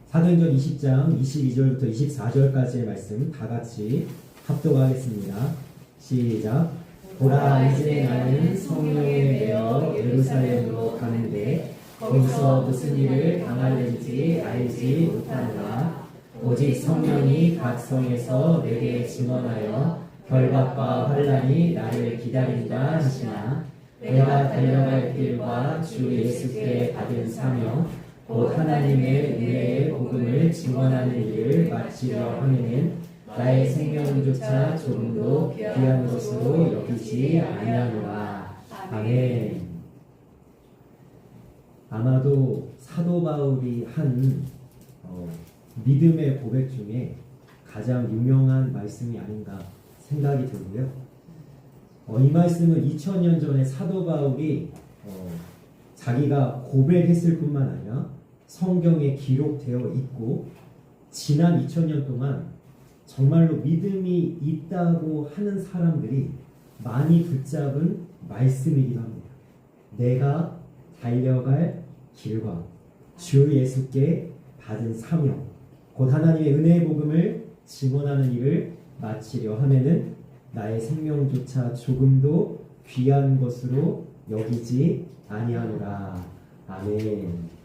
사도행전 20장 22절부터 24절까지의 말씀 다 같이 합독하겠습니다. 시작. 보라, 이제 나는 성령에 매여 예루살렘으로 가는데 거기서 무슨 일을 당할는지 알지 못하노라. 오직 성령이 각 성에서 내게 증언하여 결박과 환난이 나를 기다린다 하시나 내가 달려갈 길과 주 예수께 받은 사명 곧 하나님의 은혜의 복음을 증언하는 일을 마치려 하면은 나의 생명조차 조금도 귀한 것으로 여기지 아니하노라. 아멘. 아마도 사도 바울이 한 믿음의 고백 중에 가장 유명한 말씀이 아닌가 생각이 들고요. 이 말씀은 2000년 전에 사도 바울이 자기가 고백했을 뿐만 아니라 성경에 기록되어 있고 지난 2000년 동안 정말로 믿음이 있다고 하는 사람들이 많이 붙잡은 말씀이기도 합니다. 내가 달려갈 길과 주 예수께 받은 사명 곧 하나님의 은혜의 복음을 증언하는 일을 마치려 하면은 나의 생명조차 조금도 귀한 것으로 여기지 아니하노라. 아멘.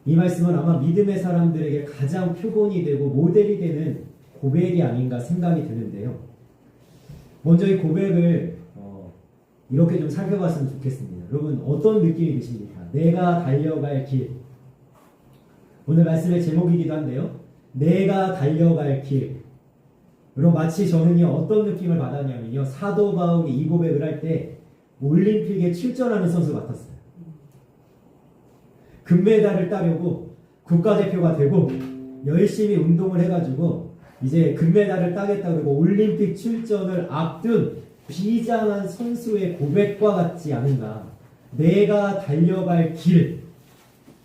이 말씀은 아마 믿음의 사람들에게 가장 표본이 되고 모델이 되는 고백이 아닌가 생각이 드는데요. 먼저 이 고백을 이렇게 좀 살펴봤으면 좋겠습니다. 여러분 어떤 느낌이 드십니까? 내가 달려갈 길. 오늘 말씀의 제목이기도 한데요. 내가 달려갈 길. 여러분 마치 저는요 어떤 느낌을 받았냐면요. 사도 바울이 이 고백을 할 때 올림픽에 출전하는 선수 같았어요. 금메달을 따려고 국가대표가 되고 열심히 운동을 해가지고 이제 금메달을 따겠다 그러고 올림픽 출전을 앞둔 비장한 선수의 고백과 같지 않은가. 내가 달려갈 길.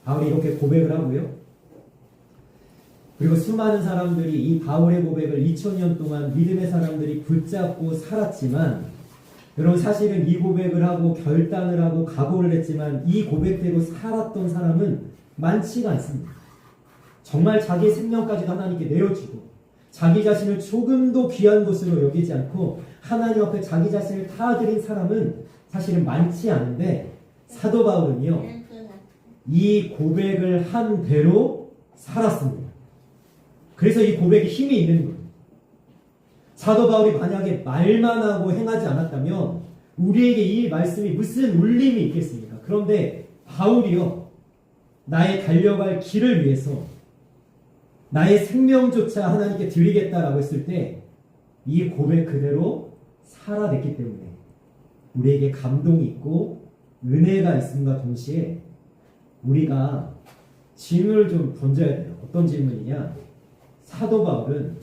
바울이 이렇게 고백을 하고요. 그리고 수많은 사람들이 이 바울의 고백을 2000년 동안 믿음의 사람들이 붙잡고 살았지만 여러분 사실은 이 고백을 하고 결단을 하고 각오를 했지만 이 고백대로 살았던 사람은 많지가 않습니다. 정말 자기의 생명까지도 하나님께 내어주고 자기 자신을 조금도 귀한 것으로 여기지 않고 하나님 앞에 자기 자신을 다 드린 사람은 사실은 많지 않은데 사도 바울은요 이 고백을 한 대로 살았습니다. 그래서 이 고백에 힘이 있는 거예요. 사도 바울이 만약에 말만 하고 행하지 않았다면 우리에게 이 말씀이 무슨 울림이 있겠습니까? 그런데 바울이요 나의 달려갈 길을 위해서 나의 생명조차 하나님께 드리겠다라고 했을 때 이 고백 그대로 살아냈기 때문에 우리에게 감동이 있고 은혜가 있음과 동시에 우리가 질문을 좀 던져야 돼요. 어떤 질문이냐? 사도 바울은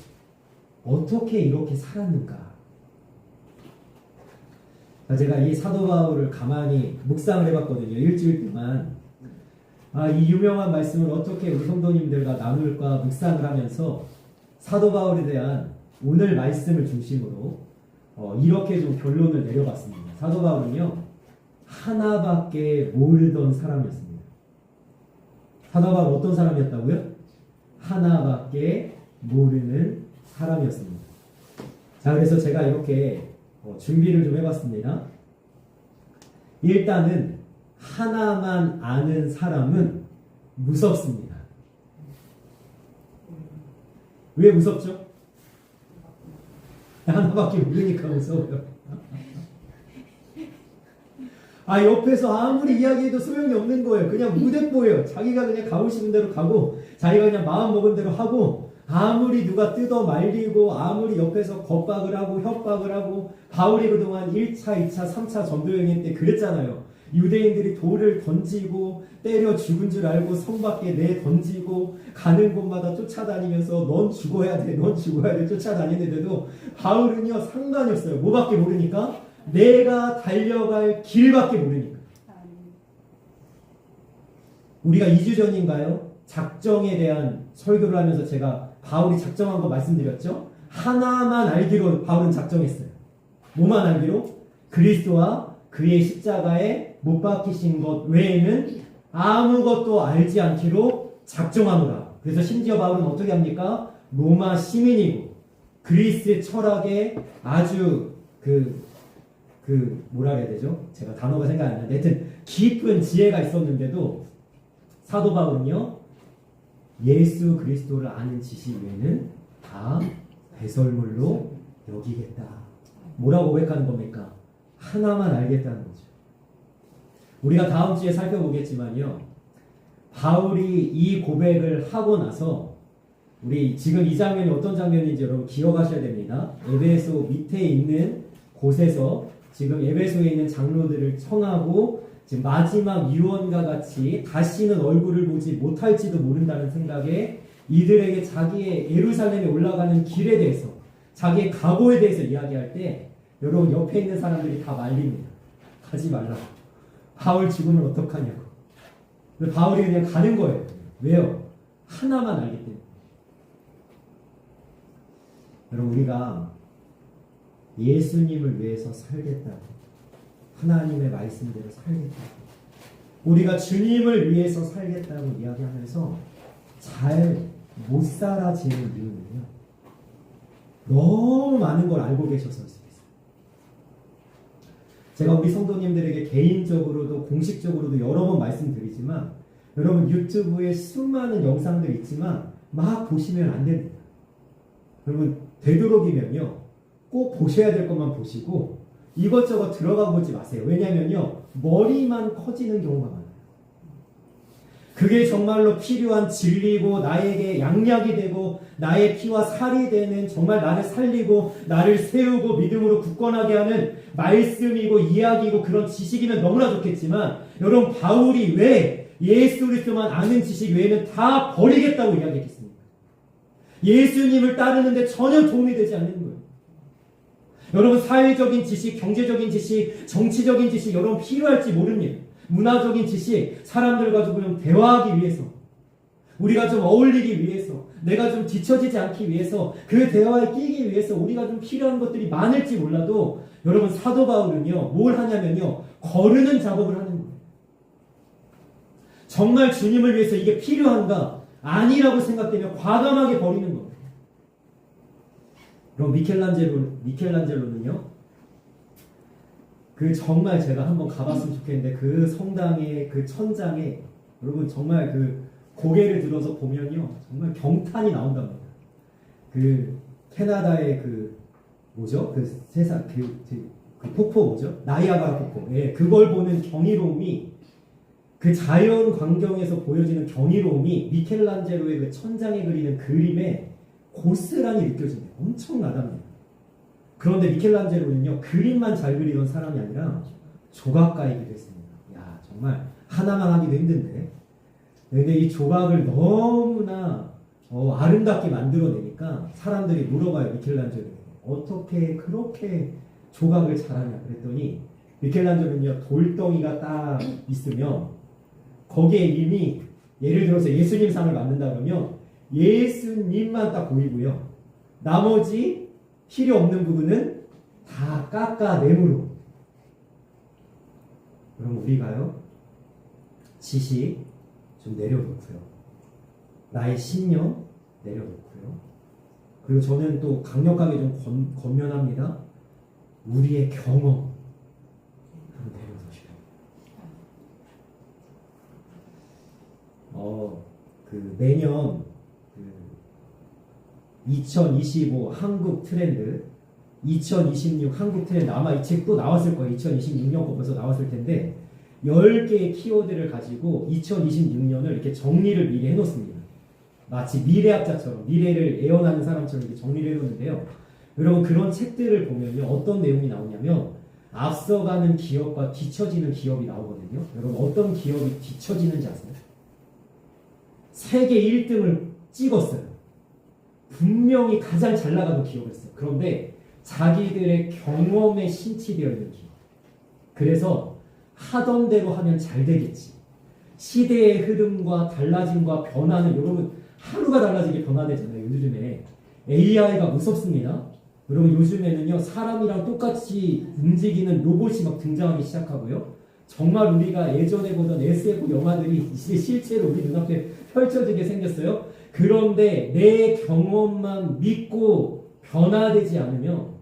어떻게 이렇게 살았는가? 제가 이 사도 바울을 가만히 묵상을 해봤거든요. 일주일 동안. 이 유명한 말씀을 어떻게 우리 성도님들과 나눌까 묵상을 하면서 사도 바울에 대한 오늘 말씀을 중심으로 이렇게 좀 결론을 내려봤습니다. 사도 바울은요 하나밖에 모르던 사람이었습니다. 사도 바울 어떤 사람이었다고요? 하나밖에 모르는 사람이었습니다. 자, 그래서 제가 이렇게 준비를 좀 해봤습니다. 일단은 하나만 아는 사람은 무섭습니다. 왜 무섭죠? 하나밖에 모르니까 무서워요. 옆에서 아무리 이야기해도 소용이 없는 거예요. 그냥 무대뽀예요. 자기가 그냥 가고 싶은 대로 가고 자기가 그냥 마음 먹은 대로 하고 아무리 누가 뜯어 말리고 아무리 옆에서 겁박을 하고 협박을 하고 바울이 그동안 1차, 2차, 3차 전도여행 때 그랬잖아요. 유대인들이 돌을 던지고 때려 죽은 줄 알고 성 밖에 내던지고 가는 곳마다 쫓아다니면서 넌 죽어야 돼, 넌 죽어야 돼 쫓아다니는데도 바울은요 상관이 없어요. 뭐밖에 모르니까? 내가 달려갈 길밖에 모르니까. 우리가 2주 전인가요? 작정에 대한 설교를 하면서 제가 바울이 작정한 거 말씀드렸죠? 하나만 알기로 바울은 작정했어요. 뭐만 알기로? 그리스도와 그의 십자가에 못 박히신 것 외에는 아무것도 알지 않기로 작정하노라. 그래서 심지어 바울은 어떻게 합니까? 로마 시민이고 그리스 철학에 아주 뭐라 해야 되죠? 제가 단어가 생각 안 나는데 하여튼 깊은 지혜가 있었는데도 사도 바울은요 예수 그리스도를 아는 지식 외에는 다 배설물로 여기겠다. 뭐라고 고백하는 겁니까? 하나만 알겠다는 거죠. 우리가 다음 주에 살펴보겠지만요. 바울이 이 고백을 하고 나서 우리 지금 이 장면이 어떤 장면인지 여러분 기억하셔야 됩니다. 에베소 밑에 있는 곳에서 지금 에베소에 있는 장로들을 청하고 지금 마지막 유언과 같이 다시는 얼굴을 보지 못할지도 모른다는 생각에 이들에게 자기의 예루살렘에 올라가는 길에 대해서 자기의 각오에 대해서 이야기할 때 여러분 옆에 있는 사람들이 다 말립니다. 가지 말라고. 바울 죽으면 어떡하냐고. 바울이 그냥 가는 거예요. 왜요? 하나만 알기 때문에. 여러분 우리가 예수님을 위해서 살겠다고 하나님의 말씀대로 살겠다고 우리가 주님을 위해서 살겠다고 이야기하면서 잘 못 살아지는 이유는요. 너무 많은 걸 알고 계셔서일 수 있어요. 제가 우리 성도님들에게 개인적으로도 공식적으로도 여러 번 말씀드리지만 여러분 유튜브에 수많은 영상들 있지만 막 보시면 안 됩니다. 여러분 되도록이면요. 꼭 보셔야 될 것만 보시고 이것저것 들어가 보지 마세요. 왜냐면요. 머리만 커지는 경우가 많아요. 그게 정말로 필요한 진리고 나에게 양약이 되고 나의 피와 살이 되는 정말 나를 살리고 나를 세우고 믿음으로 굳건하게 하는 말씀이고 이야기고 그런 지식이면 너무나 좋겠지만 여러분 바울이 왜 예수 그리스도만 아는 지식 외에는 다 버리겠다고 이야기했습니까? 예수님을 따르는데 전혀 도움이 되지 않는 거예요. 여러분 사회적인 지식, 경제적인 지식, 정치적인 지식 여러분 필요할지 모릅니다. 문화적인 지식, 사람들과 좀 대화하기 위해서 우리가 좀 어울리기 위해서 내가 좀 뒤처지지 않기 위해서 그 대화에 끼기 위해서 우리가 좀 필요한 것들이 많을지 몰라도 여러분 사도 바울은요 뭘 하냐면요 거르는 작업을 하는 거예요. 정말 주님을 위해서 이게 필요한가? 아니라고 생각되면 과감하게 버리는 거예요. 그럼 미켈란젤로는요 그 정말 제가 한번 가봤으면 좋겠는데 그 성당의 그 천장에 여러분 정말 그 고개를 들어서 보면요 정말 경탄이 나온답니다. 그 캐나다의 그 뭐죠? 그 세상 그 폭포 뭐죠? 나이아가라 폭포. 예, 그걸 보는 경이로움이 그 자연 광경에서 보여지는 경이로움이 미켈란젤로의 그 천장에 그리는 그림에 고스란히 느껴집니다. 엄청나답니다. 그런데 미켈란젤로는요 그림만 잘 그리던 사람이 아니라 조각가이기도 했습니다. 야 정말 하나만 하기도 힘든데 근데 이 조각을 너무나 아름답게 만들어내니까 사람들이 물어봐요. 미켈란젤로에게 어떻게 그렇게 조각을 잘하냐 그랬더니 미켈란젤로는요 돌덩이가 딱 있으면 거기에 이미 예를 들어서 예수님 상을 만든다 그러면 예수님만 딱 보이고요 나머지 필요 없는 부분은 다 깎아내므로. 그럼 우리가요 지식 좀 내려놓고요 나의 신념 내려놓고요 그리고 저는 또 강력하게 좀 권면합니다. 우리의 경험 좀 내려놓으시고 매년 2025 한국 트렌드, 2026 한국 트렌드 아마 이 책도 나왔을 거예요. 2026년 거 벌써 나왔을 텐데 10개의 키워드를 가지고 2026년을 이렇게 정리를 미리 해놓습니다. 마치 미래학자처럼 미래를 예언하는 사람처럼 이렇게 정리를 해놓는데요. 여러분 그런 책들을 보면요 어떤 내용이 나오냐면 앞서가는 기업과 뒤처지는 기업이 나오거든요. 여러분 어떤 기업이 뒤처지는지 아세요? 세계 1등을 찍었어요. 분명히 가장 잘 나가는 기업이었어요. 그런데 자기들의 경험에 신치되어 있는 기업. 그래서 하던 대로 하면 잘 되겠지. 시대의 흐름과 달라짐과 변화는 여러분 하루가 달라지게 변화되잖아요. 요즘에 AI가 무섭습니다. 여러분 요즘에는요 사람이랑 똑같이 움직이는 로봇이 막 등장하기 시작하고요. 정말 우리가 예전에 보던 SF 영화들이 이제 실제로 우리 눈앞에 펼쳐지게 생겼어요. 그런데 내 경험만 믿고 변화되지 않으면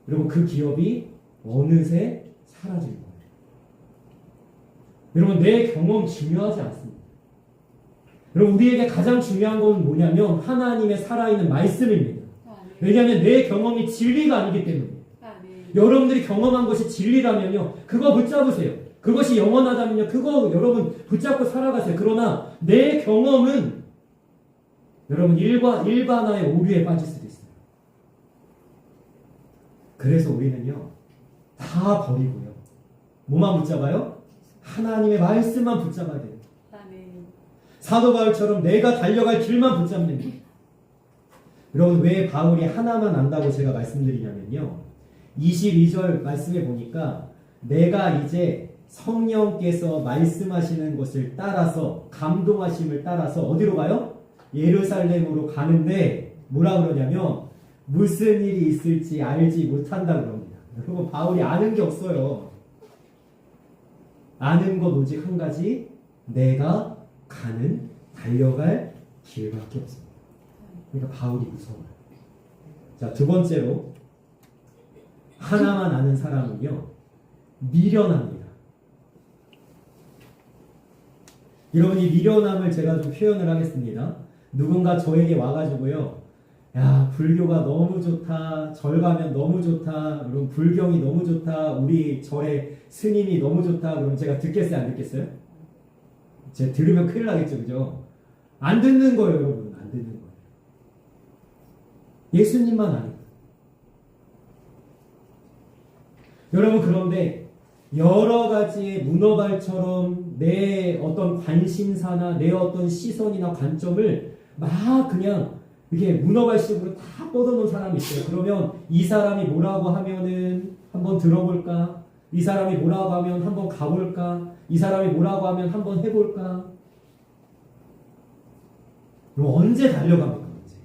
여러분 그 기업이 어느새 사라질 거예요. 여러분 내 경험 중요하지 않습니다. 여러분 우리에게 가장 중요한 건 뭐냐면 하나님의 살아있는 말씀입니다. 왜냐하면 내 경험이 진리가 아니기 때문에. 여러분들이 경험한 것이 진리라면요 그거 붙잡으세요. 그것이 영원하다면요 그거 여러분 붙잡고 살아가세요. 그러나 내 경험은 여러분 일반화의 오류에 빠질 수도 있어요. 그래서 우리는요 다 버리고요 뭐만 붙잡아요? 하나님의 말씀만 붙잡아야 돼요. 사도 바울처럼 내가 달려갈 길만 붙잡는 거예요. 여러분 왜 바울이 하나만 안다고 제가 말씀드리냐면요 22절 말씀에 보니까 내가 이제 성령께서 말씀하시는 것을 따라서 감동하심을 따라서 어디로 가요? 예루살렘으로 가는데 뭐라 그러냐면 무슨 일이 있을지 알지 못한다 그럽니다. 여러분 바울이 아는 게 없어요. 아는 것 오직 한 가지 내가 가는 달려갈 길밖에 없습니다. 그러니까 바울이 무서워요. 자, 두 번째로 하나만 아는 사람은요 미련합니다. 여러분 이 미련함을 제가 좀 표현을 하겠습니다. 누군가 저에게 와가지고요 야 불교가 너무 좋다 절 가면 너무 좋다 그럼 불경이 너무 좋다 우리 절의 스님이 너무 좋다 그럼 제가 듣겠어요 안 듣겠어요? 제가 들으면 큰일 나겠죠 그죠? 안 듣는 거예요 여러분 안 듣는 거예요. 예수님만 아니까. 여러분 그런데 여러 가지의 문어발처럼 내 어떤 관심사나 내 어떤 시선이나 관점을 막 그냥 이렇게 문어발식으로 다 뻗어놓은 사람이 있어요. 그러면 이 사람이 뭐라고 하면은 한번 들어볼까? 이 사람이 뭐라고 하면 한번 가볼까? 이 사람이 뭐라고 하면 한번 해볼까? 그럼 언제 달려갑니까? 언제?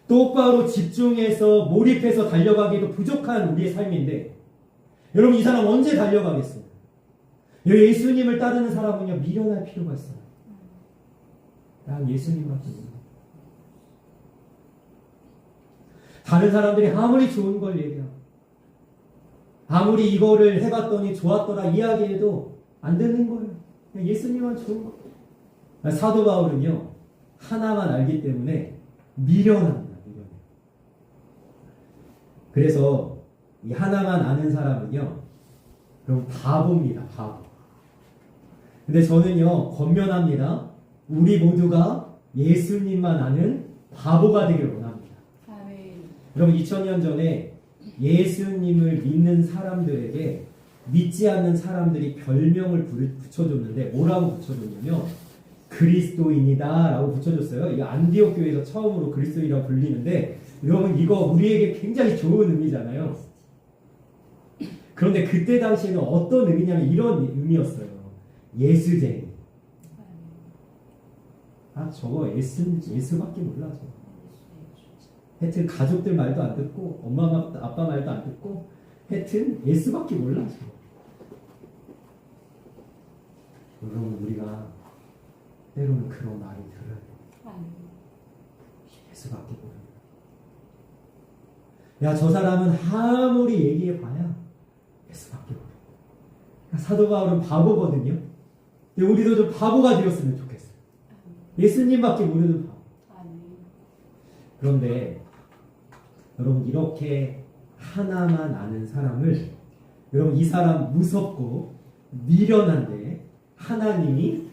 똑바로 집중해서 몰입해서 달려가기도 부족한 우리의 삶인데 여러분 이 사람 언제 달려가겠어요? 예수님을 따르는 사람은요 미련할 필요가 있어요. 난 예수님밖에 몰라. 다른 사람들이 아무리 좋은 걸 얘기하고 아무리 이거를 해봤더니 좋았더라 이야기해도 안 듣는 거예요. 그냥 예수님만 좋은 거. 사도 바울은요 하나만 알기 때문에 미련합니다. 미련해요. 그래서 이 하나만 아는 사람은요 그럼 바보입니다. 바보. 근데 저는요 권면합니다. 우리 모두가 예수님만 아는 바보가 되기를 원합니다. 여러분 2000년 전에 예수님을 믿는 사람들에게 믿지 않는 사람들이 별명을 붙여줬는데 뭐라고 붙여줬냐면 그리스도인이다 라고 붙여줬어요. 이 안디옥 교회에서 처음으로 그리스도인이라고 불리는데 여러분 이거 우리에게 굉장히 좋은 의미잖아요. 그런데 그때 당시에는 어떤 의미냐면 이런 의미였어요. 예수쟁이. 아 저거 예수밖에 몰라 저거. 하여튼 가족들 말도 안 듣고 엄마 아빠 말도 안 듣고 하여튼 예수밖에 몰라 저거. 여러분 우리가 때로는 그런 말을 들어야 돼요. 예수밖에 모릅니다. 야 저 사람은 아무리 얘기해봐야 예수밖에 모릅니다. 사도 바울은 바보거든요. 근데 우리도 좀 바보가 되었으면 좋겠어요. 예수님밖에 모르는 바보. 그런데 여러분 이렇게 하나만 아는 사람을 여러분 이 사람 무섭고 미련한데 하나님이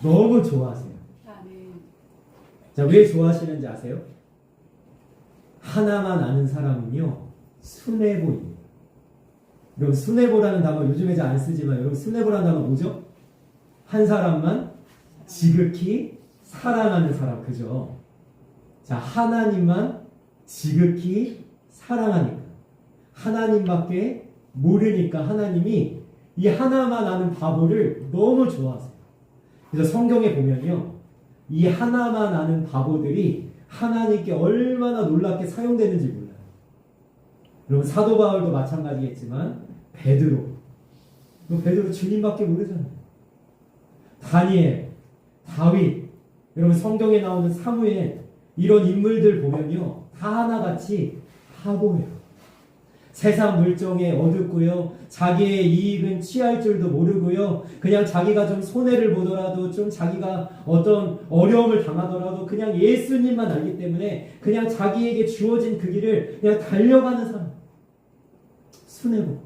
너무 좋아하세요. 자, 왜 좋아하시는지 아세요? 하나만 아는 사람은요 수뇌보입니다. 여러분 수뇌보라는 단어 요즘에 잘 안 쓰지만 여러분 수뇌보라는 단어 뭐죠? 한 사람만 지극히 사랑하는 사람, 그죠? 자, 하나님만 지극히 사랑하니까 하나님밖에 모르니까 하나님이 이 하나만 아는 바보를 너무 좋아하세요. 그래서 성경에 보면요 이 하나만 아는 바보들이 하나님께 얼마나 놀랍게 사용되는지 몰라요. 여러분 사도 바울도 마찬가지겠지만 베드로. 베드로 주님밖에 모르잖아요. 다니엘, 다윗, 여러분 성경에 나오는 사무엘, 이런 인물들 보면요, 다 하나같이 바보예요. 세상 물정에 어둡고요, 자기의 이익은 취할 줄도 모르고요, 그냥 자기가 좀 손해를 보더라도, 좀 자기가 어떤 어려움을 당하더라도 그냥 예수님만 알기 때문에 그냥 자기에게 주어진 그 길을 그냥 달려가는 사람. 순애고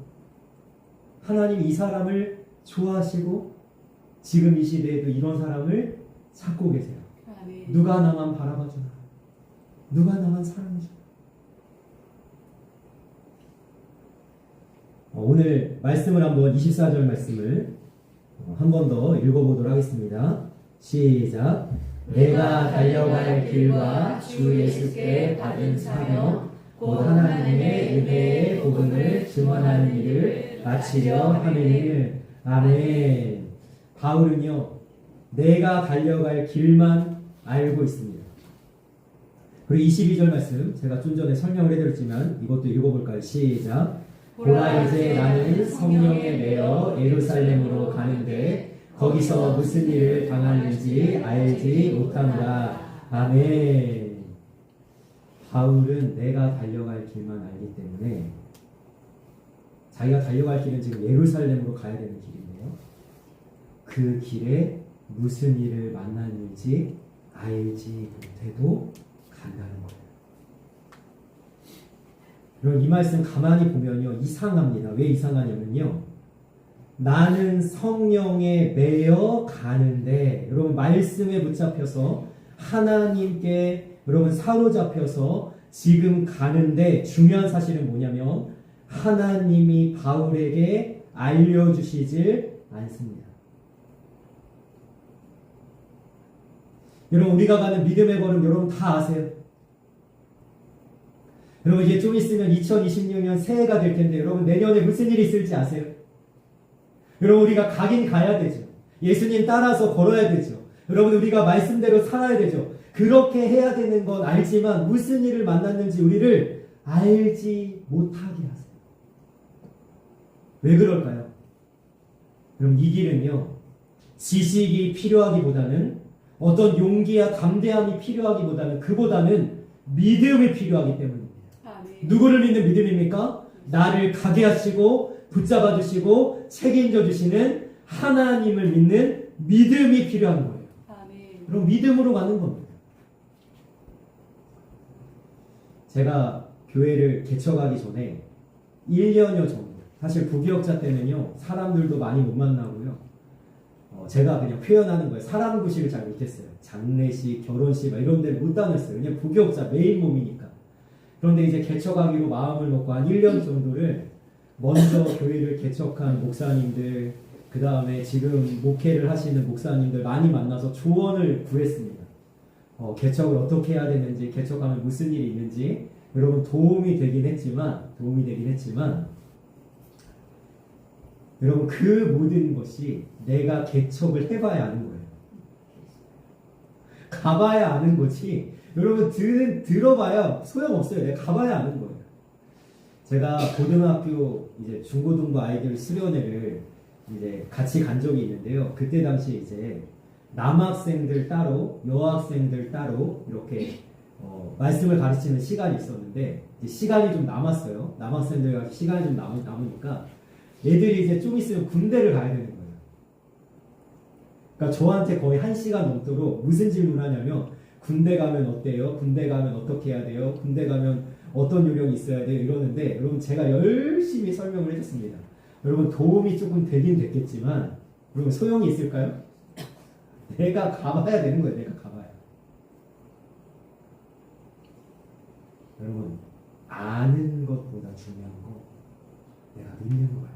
하나님 이 사람을 좋아하시고 지금 이 시대에도 이런 사람을 찾고 계세요. 아멘. 누가 나만 바라봐주나, 누가 나만 사랑해주나. 오늘 말씀을 한번 24절 말씀을 한 번 더 읽어보도록 하겠습니다. 시작. 내가 달려갈 길과 주 예수께 받은 사명 곧 하나님의 은혜의 복음을 증언하는 일을 마치려 함이니라. 아멘. 바울은요, 내가 달려갈 길만 알고 있습니다. 그리고 22절 말씀 제가 좀 전에 설명을 해드렸지만 이것도 읽어볼까요? 시작. 보라 이제 나는 성령에 매여 예루살렘으로 가는데 거기서 무슨 일을 당하는지 알지 못한다. 아멘. 바울은 내가 달려갈 길만 알기 때문에 자기가 달려갈 길은 지금 예루살렘으로 가야 되는 길인데요, 그 길에 무슨 일을 만나는지 알지 못해도 간다는 거예요. 여러분 이 말씀 가만히 보면요, 이상합니다. 왜 이상하냐면요, 나는 성령에 매여 가는데, 여러분 말씀에 붙잡혀서 하나님께 여러분 사로잡혀서 지금 가는데, 중요한 사실은 뭐냐면 하나님이 바울에게 알려주시질 않습니다. 여러분 우리가 가는 믿음의 걸음 여러분 다 아세요? 여러분 이제 좀 있으면 2026년 새해가 될 텐데 여러분 내년에 무슨 일이 있을지 아세요? 여러분 우리가 가긴 가야 되죠. 예수님 따라서 걸어야 되죠. 여러분 우리가 말씀대로 살아야 되죠. 그렇게 해야 되는 건 알지만 무슨 일을 만났는지 우리를 알지 못하게 하세요. 왜 그럴까요? 여러분 이 길은요, 지식이 필요하기보다는, 어떤 용기와 담대함이 필요하기보다는, 그보다는 믿음이 필요하기 때문입니다. 아멘. 누구를 믿는 믿음입니까? 나를 가게 하시고 붙잡아 주시고 책임져 주시는 하나님을 믿는 믿음이 필요한 거예요. 아멘. 그럼 믿음으로 가는 겁니다. 제가 교회를 개척하기 전에 1년여 전에, 사실 부기역자 때는요 사람들도 많이 못 만나고요, 제가 그냥 표현하는 거예요. 사람 구실을 잘 못했어요. 장례식, 결혼식 이런 데를 못 다녔어요. 그냥 부기역자 메인 몸이니까. 그런데 이제 개척하기로 마음을 먹고 한 1년 정도를 먼저 교회를 개척한 목사님들, 그 다음에 지금 목회를 하시는 목사님들 많이 만나서 조언을 구했습니다. 개척을 어떻게 해야 되는지, 개척하면 무슨 일이 있는지, 여러분 도움이 되긴 했지만 여러분 그 모든 것이 내가 개척을 해봐야 아는 거예요. 가봐야 아는 거지. 여러분 들어봐야 소용없어요. 내가 가봐야 아는 거예요. 제가 고등학교 이제 중고등부 아이들 수련회를 이제 같이 간 적이 있는데요. 그때 당시 이제 남학생들 따로, 여학생들 따로 이렇게 말씀을 가르치는 시간이 있었는데, 이제 시간이 좀 남았어요. 남학생들과 시간이 좀 남으니까 애들이 이제 좀 있으면 군대를 가야 되는 거예요. 그러니까 저한테 거의 1시간 넘도록 무슨 질문을 하냐면, 군대 가면 어때요? 군대 가면 어떻게 해야 돼요? 군대 가면 어떤 요령이 있어야 돼요? 이러는데, 여러분 제가 열심히 설명을 해줬습니다. 여러분 도움이 조금 되긴 됐겠지만 여러분 소용이 있을까요? 내가 가봐야 되는 거예요. 내가 가봐야. 여러분 아는 것보다 중요한 거 내가 믿는 거예요.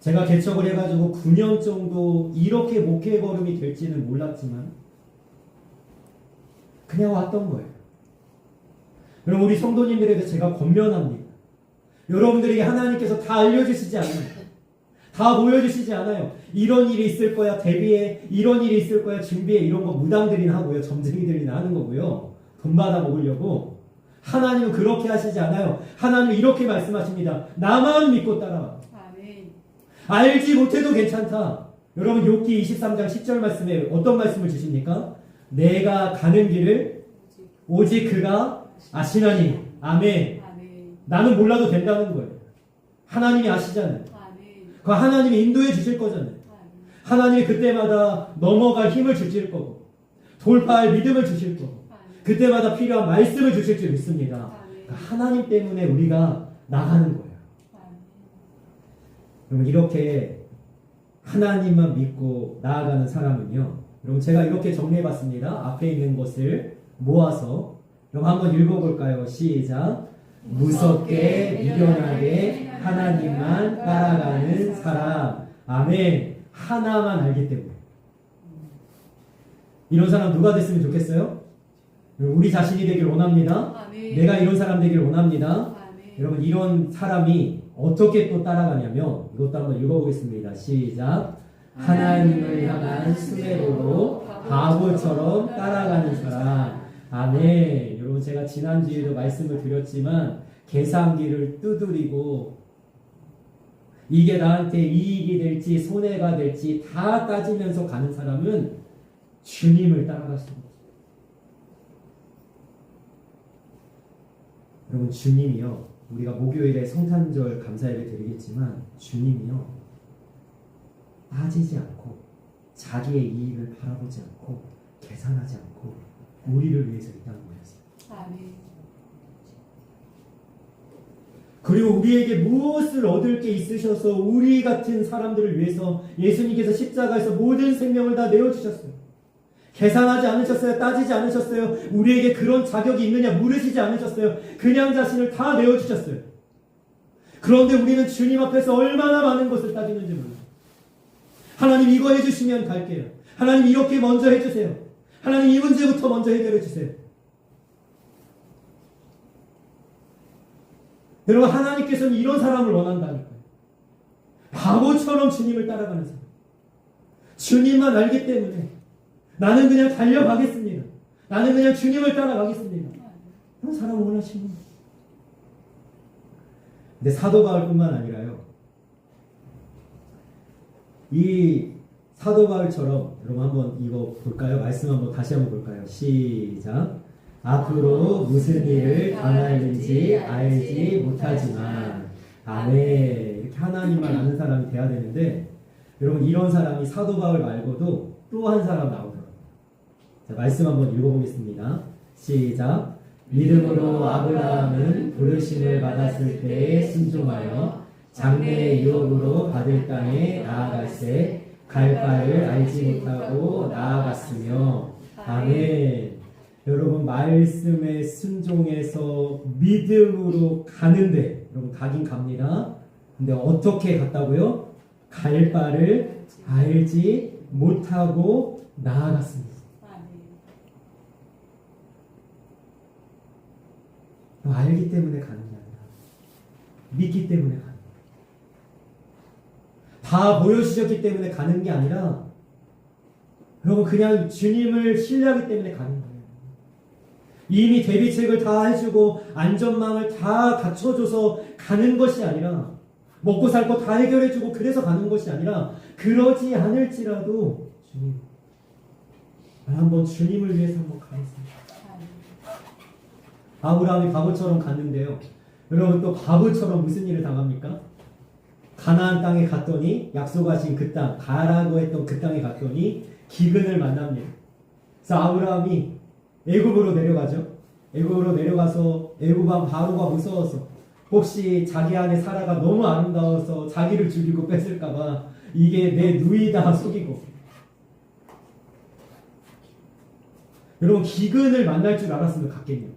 제가 개척을 해가지고 9년 정도 이렇게 목회 걸음이 될지는 몰랐지만 그냥 왔던 거예요. 여러분 우리 성도님들에게 제가 권면합니다. 여러분들에게 하나님께서 다 알려주시지 않아요. 다 보여주시지 않아요. 이런 일이 있을 거야 대비해, 이런 일이 있을 거야 준비해, 이런 거 무당들이나 하고요, 점쟁이들이나 하는 거고요, 돈 받아 먹으려고. 하나님은 그렇게 하시지 않아요. 하나님은 이렇게 말씀하십니다. 나만 믿고 따라와. 아멘. 알지 못해도 괜찮다. 여러분 욥기 23장 10절 말씀에 어떤 말씀을 주십니까? 내가 가는 길을 오직 그가 아시나니. 아멘. 아멘. 나는 몰라도 된다는 거예요. 하나님이 아시잖아요. 아멘. 그 하나님이 인도해 주실 거잖아요. 아멘. 하나님이 그때마다 넘어갈 힘을 주실 거고 돌파할 믿음을 주실 거고 아멘. 그때마다 필요한 말씀을 주실 줄 믿습니다. 아멘. 그러니까 하나님 때문에 우리가 나가는 거예요. 아멘. 여러분 이렇게 하나님만 믿고 나아가는 사람은요. 여러분 제가 이렇게 정리해봤습니다. 앞에 있는 것을 모아서 여러분 한번 읽어볼까요? 시작. 무섭게 미련하게 하나님만 따라가는 사람. 아멘. 하나만 알기 때문에. 이런 사람 누가 됐으면 좋겠어요? 우리 자신이 되길 원합니다. 아멘. 내가 이런 사람 되길 원합니다. 아멘. 여러분 이런 사람이 어떻게 또 따라가냐면 이것도 한번 읽어보겠습니다. 시작. 하나님을 향한 수레로로 바보처럼 따라가는 사람. 아멘. 여러분 제가 지난주에도 말씀을 드렸지만 계산기를 두드리고 이게 나한테 이익이 될지 손해가 될지 다 따지면서 가는 사람은 주님을 따라가십니다. 여러분 주님이요. 우리가 목요일에 성탄절 감사예배 드리겠지만 주님이요. 따지지 않고 자기의 이익을 바라보지 않고 계산하지 않고 우리를 위해서 이 땅에 오셨어요. 아멘. 그리고 우리에게 무엇을 얻을 게 있으셔서 우리 같은 사람들을 위해서 예수님께서 십자가에서 모든 생명을 다 내어주셨어요. 계산하지 않으셨어요. 따지지 않으셨어요. 우리에게 그런 자격이 있느냐 물으시지 않으셨어요. 그냥 자신을 다 내어주셨어요. 그런데 우리는 주님 앞에서 얼마나 많은 것을 따지는지 몰라요. 하나님 이거 해주시면 갈게요. 하나님 이렇게 먼저 해주세요. 하나님 이 문제부터 먼저 해결해 주세요. 여러분 하나님께서는 이런 사람을 원한다니까요. 바보처럼 주님을 따라가는 사람. 주님만 알기 때문에 나는 그냥 달려가겠습니다. 나는 그냥 주님을 따라가겠습니다. 그런 사람을 원하십니다. 근데 사도 바울뿐만 아니라요. 이 사도 바울처럼 여러분 한번 이거 볼까요? 말씀 한번 다시 한번 볼까요? 시작. 앞으로 무슨 일을 당할는지 알지 못하지만 아멘. 이렇게 하나님만 아는 사람이 돼야 되는데 여러분 이런 사람이 사도 바울 말고도 또 한 사람 나오더라고요. 자, 말씀 한번 읽어보겠습니다. 시작. 믿음으로 아브라함은 부르심을 받았을 때에 순종하여 장래의 유업으로 받을 땅에 나아갈새 갈 바를 알지 못하고 나아갔으며 아멘. 여러분 말씀에 순종해서 믿음으로 가는데 여러분 가긴 갑니다. 근데 어떻게 갔다고요? 갈 바를 알지 못하고 나아갔습니다. 알기 때문에 가는 게 아니라 믿기 때문에 가는 거예요. 다 보여주셨기 때문에 가는 게 아니라 여러분 그냥 주님을 신뢰하기 때문에 가는 거예요. 이미 대비책을 다 해주고 안전망을 다 갖춰줘서 가는 것이 아니라 먹고 살 거 다 해결해주고 그래서 가는 것이 아니라 그러지 않을지라도 주님 한번 주님을 위해서 한번 가겠습니다. 아브라함이 바보처럼 갔는데요. 여러분 또 바보처럼 무슨 일을 당합니까? 가나안 땅에 갔더니 약속하신 그 땅, 가라고 했던 그 땅에 갔더니 기근을 만납니다. 그래서 아브라함이 애굽으로 내려가죠. 애굽으로 내려가서 애굽 왕 바로가 무서워서 혹시 자기 안에 사라가 너무 아름다워서 자기를 죽이고 뺏을까봐 이게 내 누이다 속이고 여러분 기근을 만날 줄 알았으면 갔겠냐고.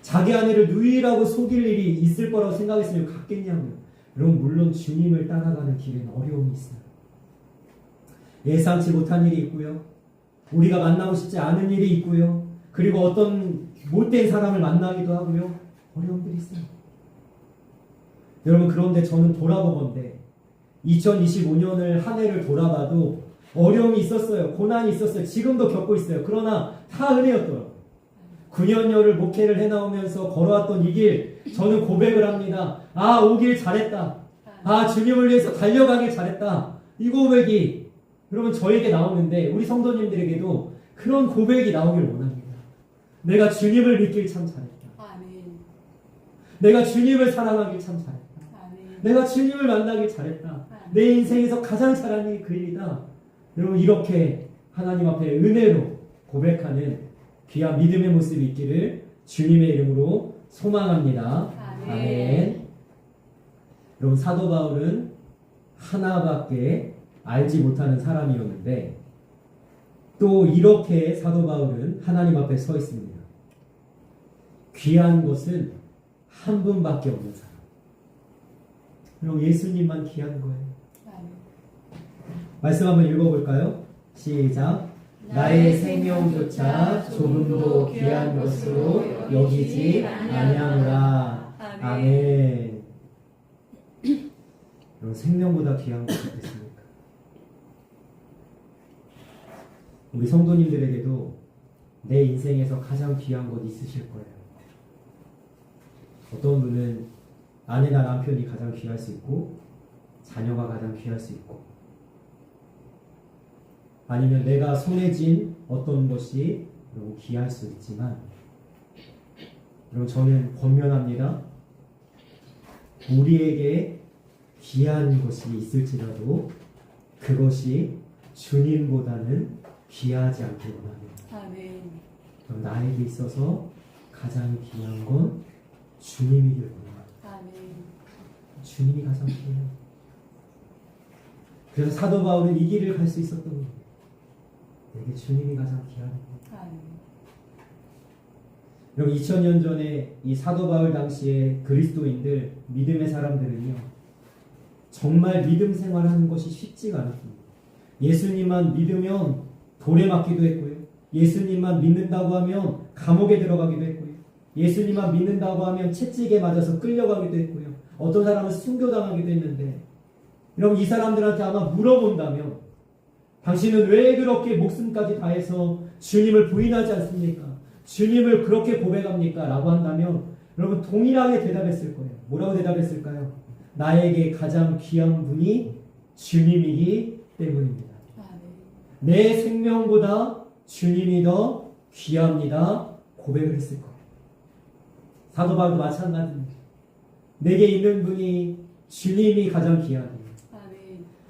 자기 아내를 누이라고 속일 일이 있을 거라고 생각했으면 갔겠냐고요. 여러분 물론 주님을 따라가는 길에는 어려움이 있어요. 예상치 못한 일이 있고요. 우리가 만나고 싶지 않은 일이 있고요. 그리고 어떤 못된 사람을 만나기도 하고요. 어려움들이 있어요. 여러분 그런데 저는 돌아보건대 2025년을 한 해를 돌아봐도 어려움이 있었어요. 고난이 있었어요. 지금도 겪고 있어요. 그러나 다 은혜였더라고요. 9년여를 목회를 해나오면서 걸어왔던 이 길, 저는 고백을 합니다. 아, 오길 잘했다. 아, 주님을 위해서 달려가길 잘했다. 이 고백이 여러분 저에게 나오는데 우리 성도님들에게도 그런 고백이 나오길 원합니다. 내가 주님을 믿길 참 잘했다. 내가 주님을 사랑하길 참 잘했다. 내가 주님을 만나길 잘했다. 내 인생에서 가장 잘한 일이 그 일이다. 여러분 이렇게 하나님 앞에 은혜로 고백하는 귀한 믿음의 모습이 있기를 주님의 이름으로 소망합니다. 아멘. 여러분 사도 바울은 하나밖에 알지 못하는 사람이었는데 또 이렇게 사도 바울은 하나님 앞에 서 있습니다. 귀한 것은 한 분밖에 없는 사람. 여러분 예수님만 귀한 거예요. 말씀 한번 읽어볼까요? 시작. 나의 생명조차 조금도 귀한 것으로 여기지 아니하노라. 아멘. 여러분 생명보다 귀한 것이 있겠습니까? 우리 성도님들에게도 내 인생에서 가장 귀한 것 있으실 거예요. 어떤 분은 아내나 남편이 가장 귀할 수 있고 자녀가 가장 귀할 수 있고 아니면 내가 손에 쥔 어떤 것이 너무 귀할 수 있지만 여러분 저는 권면합니다. 우리에게 귀한 것이 있을지라도 그것이 주님보다는 귀하지 않길 원합니다. 그럼 나에게 있어서 가장 귀한 건 주님이길 원합니다. 주님이 가장 귀해요. 그래서 사도 바울은 이 길을 갈 수 있었던 겁니다. 내게 주님이 가장 귀한 겁니다. 여러분 2000년 전에 이 사도 바울 당시에 그리스도인들 믿음의 사람들은요 정말 믿음 생활하는 것이 쉽지가 않았습니다. 예수님만 믿으면 돌에 맞기도 했고요. 예수님만 믿는다고 하면 감옥에 들어가기도 했고요. 예수님만 믿는다고 하면 채찍에 맞아서 끌려가기도 했고요. 어떤 사람은 순교당하기도 했는데 여러분 이 사람들한테 아마 물어본다면 당신은 왜 그렇게 목숨까지 다해서 주님을 부인하지 않습니까? 주님을 그렇게 고백합니까? 라고 한다면 여러분 동일하게 대답했을 거예요. 뭐라고 대답했을까요? 나에게 가장 귀한 분이 주님이기 때문입니다. 내 생명보다 주님이 더 귀합니다. 고백을 했을 거예요. 사도 바울도 마찬가지입니다. 내게 있는 분이 주님이 가장 귀하다.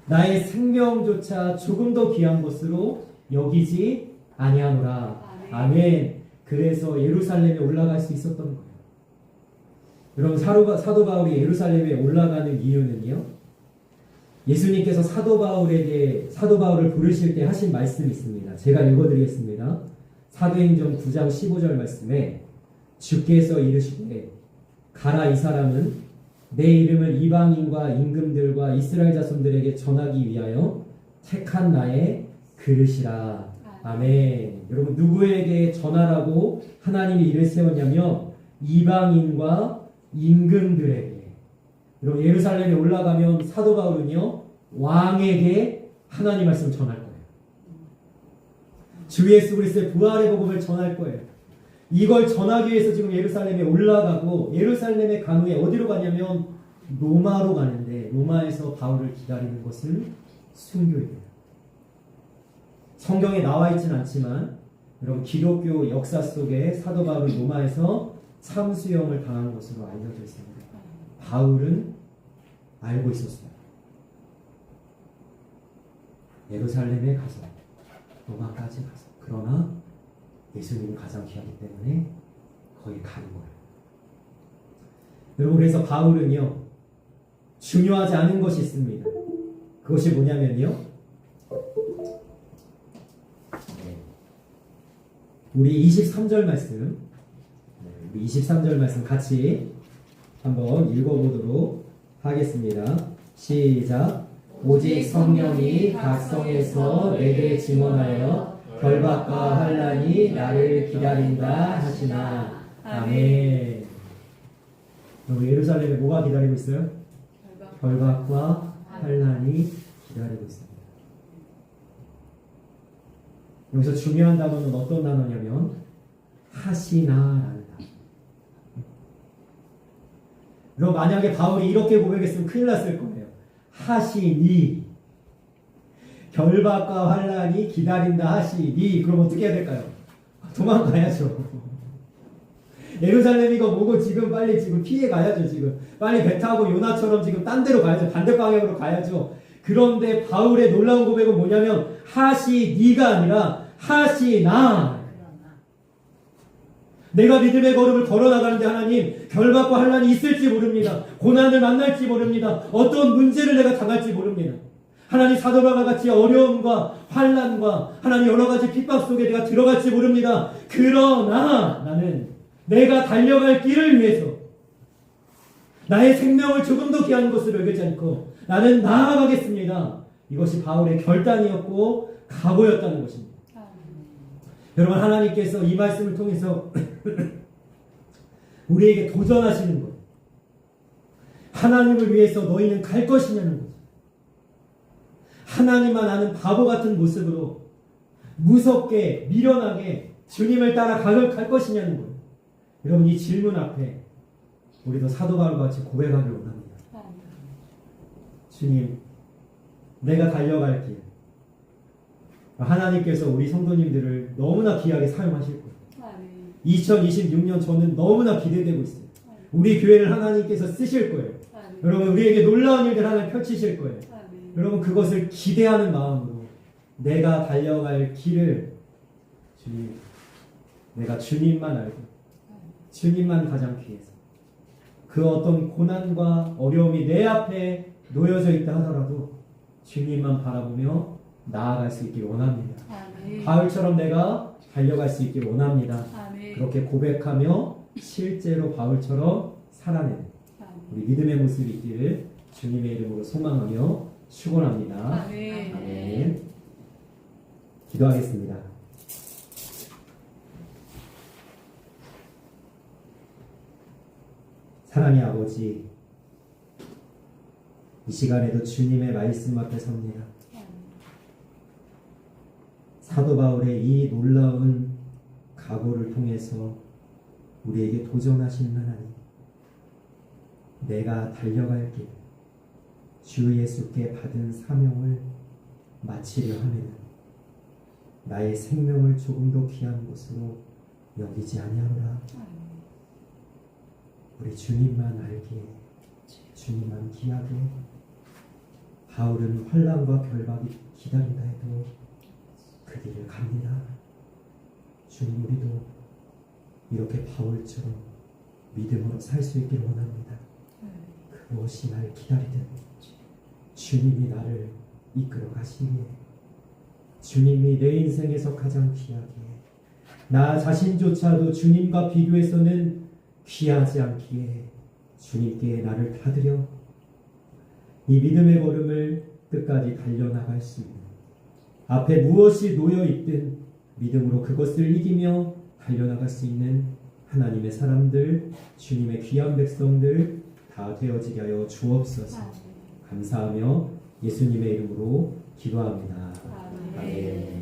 나의 생명조차 조금 더 귀한 것으로 여기지 아니하노라. 아멘. 그래서 예루살렘에 올라갈 수 있었던 거예요. 여러분 사도 바울이 예루살렘에 올라가는 이유는요. 예수님께서 사도 바울을 부르실 때 하신 말씀이 있습니다. 제가 읽어드리겠습니다. 사도행전 9장 15절 말씀에 주께서 이르시되 가라 이 사람은 내 이름을 이방인과 임금들과 이스라엘 자손들에게 전하기 위하여 택한 나의 그릇이라. 아멘. 여러분 누구에게 전하라고 하나님이 이를 세웠냐면 이방인과 임금들에게. 여러분 예루살렘에 올라가면 사도 바울은요 왕에게 하나님 말씀을 전할 거예요. 주 예수 그리스도의 부활의 복음을 전할 거예요. 이걸 전하기 위해서 지금 예루살렘에 올라가고 예루살렘의 간 후에 어디로 가냐면 로마로 가는데 로마에서 바울을 기다리는 것은 순교예요. 성경에 나와 있지는 않지만 여러분 기독교 역사 속에 사도 바울은 로마에서 참수형을 당한 것으로 알려져 있습니다. 바울은 알고 있었어요. 예루살렘에 가서 로마까지 가서 그러나 예수님이 가장 귀하기 때문에 거기 가는 거예요. 여러분 그래서 바울은요 중요하지 않은 것이 있습니다. 그것이 뭐냐면요 우리 23절 말씀 우리 23절 말씀 같이 한번 읽어보도록 하겠습니다. 시작. 오직 성령이 각 성에서 내게 증언하여 결박과 환난이 나를 기다린다 하시나. 아멘. 예루살렘에 뭐가 기다리고 있어요? 결박과 환난이 기다리고 있습니다. 여기서 중요한 단어는 어떤 단어냐면 하시나라는 단어. 그럼 만약에 바울이 이렇게 고백했으면 큰일 났을 거예요. 하시니 결박과 환난이 기다린다 하시니. 그럼 어떻게 해야 될까요? 도망가야죠. 예루살렘이고 뭐고 지금 빨리 지금 피해 가야죠. 지금 빨리 배 타고 요나처럼 지금 딴 데로 가야죠. 반대 방향으로 가야죠. 그런데 바울의 놀라운 고백은 뭐냐면 하시니가 아니라 하시나. 내가 믿음의 걸음을 걸어나가는데 하나님 결박과 환난이 있을지 모릅니다. 고난을 만날지 모릅니다. 어떤 문제를 내가 당할지 모릅니다. 하나님 사도바울과 같이 어려움과 환난과 하나님 여러 가지 핍박 속에 내가 들어갈지 모릅니다. 그러나 나는 내가 달려갈 길을 위해서 나의 생명을 조금도 귀한 것으로 여기지 않고 나는 나아가겠습니다. 이것이 바울의 결단이었고 각오였다는 것입니다. 여러분, 하나님께서 이 말씀을 통해서 우리에게 도전하시는 거예요. 하나님을 위해서 너희는 갈 것이냐는 거죠. 하나님만 아는 바보 같은 모습으로 무섭게 미련하게 주님을 따라 갈 것이냐는 거예요. 여러분, 이 질문 앞에 우리도 사도 바울과 같이 고백하길 원합니다. 주님, 내가 달려갈 길, 하나님께서 우리 성도님들을 너무나 귀하게 사용하실 거예요. 2026년 저는 너무나 기대되고 있어요. 우리 교회를 하나님께서 쓰실 거예요. 여러분, 우리에게 놀라운 일들 하나님 펼치실 거예요. 여러분, 그것을 기대하는 마음으로 내가 달려갈 길을 주님, 내가 주님만 알고 주님만 가장 귀해서 그 어떤 고난과 어려움이 내 앞에 놓여져 있다 하더라도 주님만 바라보며 나아갈 수 있길 원합니다. 바울처럼 내가 달려갈 수 있길 원합니다. 그렇게 고백하며 실제로 바울처럼 살아내는 우리 믿음의 모습이 있기를 주님의 이름으로 소망하며 축원합니다. 아멘. 기도하겠습니다. 사랑의 아버지, 이 시간에도 주님의 말씀 앞에 섭니다. 사도 바울의 이 놀라운 각오를 통해서 우리에게 도전하신 하나님, 내가 달려갈 길, 주 예수께 받은 사명을 마치려 하면 나의 생명을 조금도 귀한 것으로 여기지 아니하노라. 우리 주님만 알기에, 주님만 귀하게, 바울은 환난과 결박이 기다린다 해도 그 길을 갑니다. 주님, 우리도 이렇게 바울처럼 믿음으로 살 수 있길 원합니다. 그것이 날 기다리듯 주님이 나를 이끌어 가시기에, 주님이 내 인생에서 가장 귀하게, 나 자신조차도 주님과 비교해서는 귀하지 않기에 주님께 나를 다드려 이 믿음의 걸음을 끝까지 달려나갈 수 있는, 앞에 무엇이 놓여있든 믿음으로 그것을 이기며 달려나갈 수 있는 하나님의 사람들, 주님의 귀한 백성들 다 되어지게 하여 주옵소서. 감사하며 예수님의 이름으로 기도합니다. 아멘.